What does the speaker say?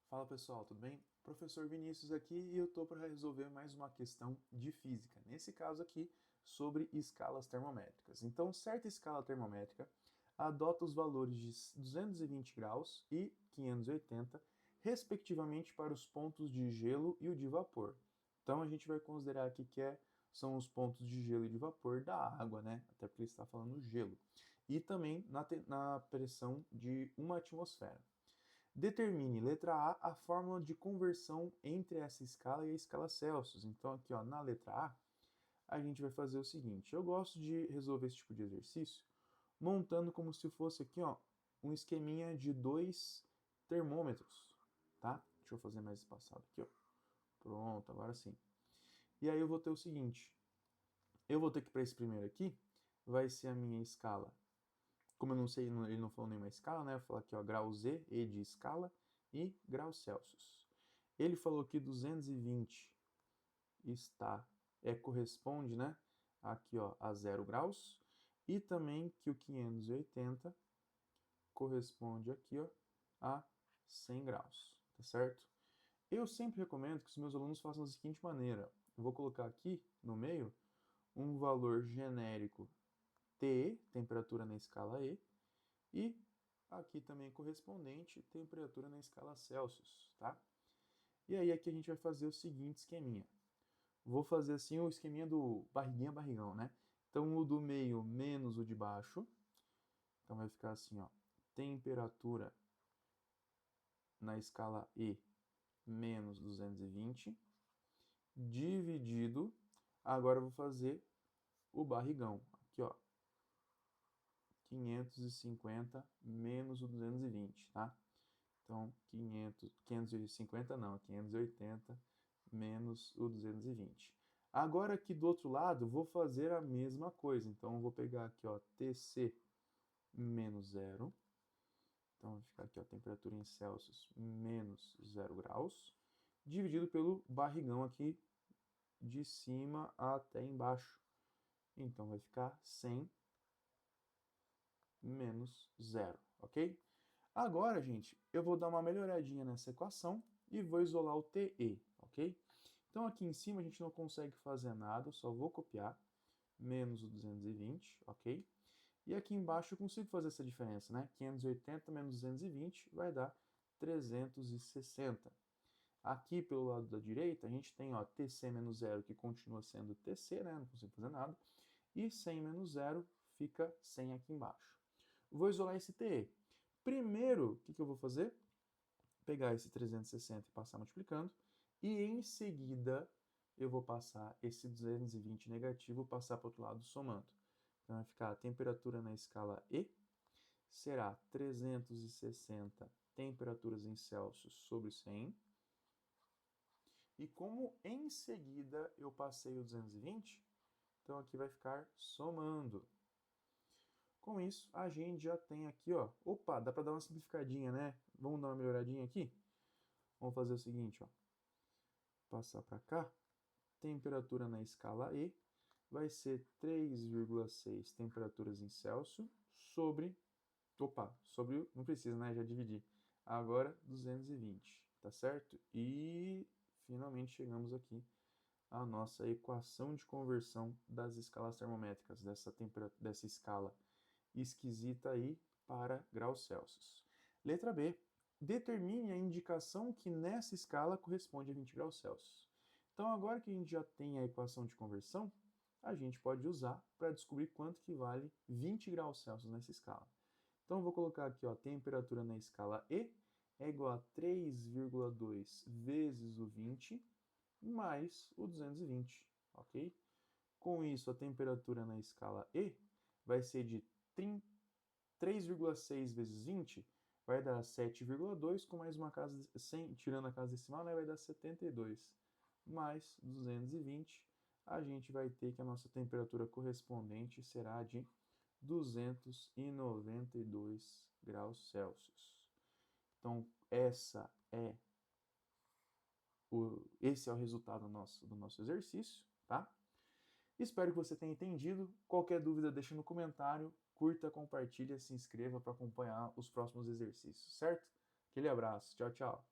Fala pessoal, tudo bem? Professor Vinícius aqui e eu estou para resolver mais uma questão de física. Nesse caso aqui, sobre escalas termométricas. Então, certa escala termométrica adota os valores de 220 graus e 580, respectivamente, para os pontos de gelo e o de vapor. Então, a gente vai considerar aqui são os pontos de gelo e de vapor da água, né? Até porque ele está falando gelo. E também na pressão de uma atmosfera. Determine, letra A, a fórmula de conversão entre essa escala e a escala Celsius. Então, aqui ó, na letra A gente vai fazer o seguinte. Eu gosto de resolver esse tipo de exercício montando como se fosse aqui ó, um esqueminha de dois termômetros. Tá? Deixa eu fazer mais espaçado aqui. Ó. Pronto, agora sim. E aí eu vou ter o seguinte. Eu vou ter que para esse primeiro aqui, vai ser a minha escala. Como eu não sei, ele não falou nenhuma escala, né? Eu vou falar aqui, ó, grau Z, E de escala, e graus Celsius. Ele falou que 220 corresponde, né? Aqui, ó, a 0 graus. E também que o 580 corresponde aqui, ó, a 100 graus, tá certo? Eu sempre recomendo que os meus alunos façam da seguinte maneira. Eu vou colocar aqui no meio um valor genérico TE, temperatura na escala E, e aqui também correspondente temperatura na escala Celsius, tá? E aí aqui a gente vai fazer o seguinte esqueminha. Vou fazer assim o esqueminha do barriguinha barrigão, né? Então o do meio menos o de baixo. Então vai ficar assim, ó. Temperatura na escala E menos 220 dividido. Agora eu vou fazer o barrigão. Aqui, ó. 550 menos o 220, tá? Então, 550 não, 580 menos o 220. Agora aqui do outro lado, vou fazer a mesma coisa. Então, eu vou pegar aqui, ó, TC menos 0. Então, vai ficar aqui, ó, temperatura em Celsius menos 0 graus, dividido pelo barrigão aqui de cima até embaixo. Então, vai ficar 100 menos 0, ok? Agora, gente, eu vou dar uma melhoradinha nessa equação e vou isolar o TE, ok? Então aqui em cima a gente não consegue fazer nada, eu só vou copiar, menos o 220, ok? E aqui embaixo eu consigo fazer essa diferença, né? 580 menos 220 vai dar 360. Aqui pelo lado da direita a gente tem ó, TC menos 0 que continua sendo TC, né? Não consigo fazer nada. E 100 menos 0 fica 100 aqui embaixo. Vou isolar esse TE. Primeiro, o que eu vou fazer? Pegar esse 360 e passar multiplicando. E em seguida, eu vou passar esse 220 negativo, passar para o outro lado somando. Então vai ficar a temperatura na escala E, será 360 temperaturas em Celsius sobre 100. E como em seguida eu passei o 220, então aqui vai ficar somando. Com isso, a gente já tem aqui, ó. Opa, dá para dar uma simplificadinha, né? Vamos dar uma melhoradinha aqui? Vamos fazer o seguinte, ó. Passar para cá. Temperatura na escala E vai ser 3,6 temperaturas em Celsius sobre... Opa, sobre... Não precisa, né? Já dividi. Agora, 220, tá certo? E finalmente chegamos aqui à nossa equação de conversão das escalas termométricas, dessa escala esquisita aí para graus Celsius. Letra B. Determine a indicação que nessa escala corresponde a 20 graus Celsius. Então, agora que a gente já tem a equação de conversão, a gente pode usar para descobrir quanto que vale 20 graus Celsius nessa escala. Então, eu vou colocar aqui, ó, a temperatura na escala E é igual a 3,2 vezes o 20 mais o 220, ok? Com isso, a temperatura na escala E vai ser de 3,6 vezes 20 vai dar 7,2, com mais uma casa, 100, tirando a casa decimal, né, vai dar 72. Mais 220, a gente vai ter que a nossa temperatura correspondente será de 292 graus Celsius. Então, esse é o resultado do nosso exercício, tá? Espero que você tenha entendido. Qualquer dúvida, deixa no comentário, curta, compartilha, se inscreva para acompanhar os próximos exercícios, certo? Aquele abraço, tchau, tchau.